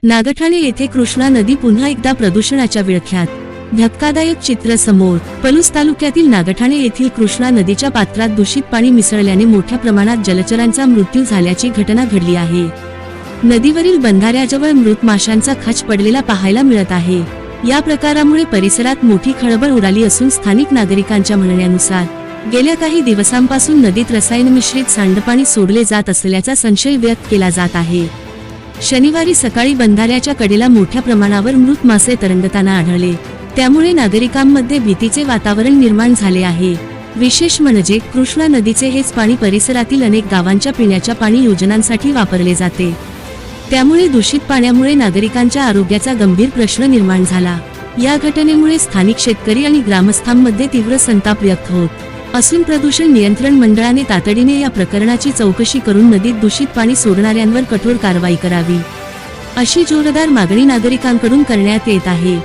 नागठाणे येथे कृष्णा नदी पुन्हा एकदा प्रदूषणाच्या विळख्यात, धक्कादायक चित्र समोर. पलूस तालुक्यातील नागठाणे येथील कृष्णा नदीच्या पात्रात दूषित पाणी मिसळल्याने मोठ्या प्रमाणात जलचरांचा मृत्यू झाल्याची घटना घडली आहे. नदीवरील बंधाऱ्याजवळ मृत माशांचा खाच पडलेला पाहायला मिळत आहे. या प्रकारामुळे परिसरात मोठी खळबळ उडाली असून स्थानिक नागरिकांच्या म्हणण्यानुसार गेल्या काही दिवसांपासून नदीत रसायन मिश्रित सांडपाणी सोडले जात असल्याचा संशय व्यक्त केला जात आहे. शनिवारी सकाळी बंधाऱ्याच्या कडेला मोठ्या प्रमाणावर मृत मासे तरंगताना आढळले. त्यामुळे नागरिकांमध्ये भीतीचे वातावरण निर्माण झाले आहे. विशेष म्हणजे कृष्णा नदीचे हेच पाणी परिसरातील अनेक गावांच्या पिण्याच्या पाणी योजनांसाठी वापरले जाते. त्यामुळे दूषित पाण्यामुळे नागरिकांच्या आरोग्याचा गंभीर प्रश्न निर्माण झाला. या घटनेमुळे स्थानिक शेतकरी आणि ग्रामस्थांमध्ये तीव्र संताप व्यक्त होत असून प्रदूषण नियंत्रण मंडळाने तातडीने या प्रकरणाची चौकशी करून नदीत दूषित पाणी सोडणाऱ्यांवर कठोर कारवाई करावी, अशी जोरदार मागणी नागरिकांकडून करण्यात येत आहे.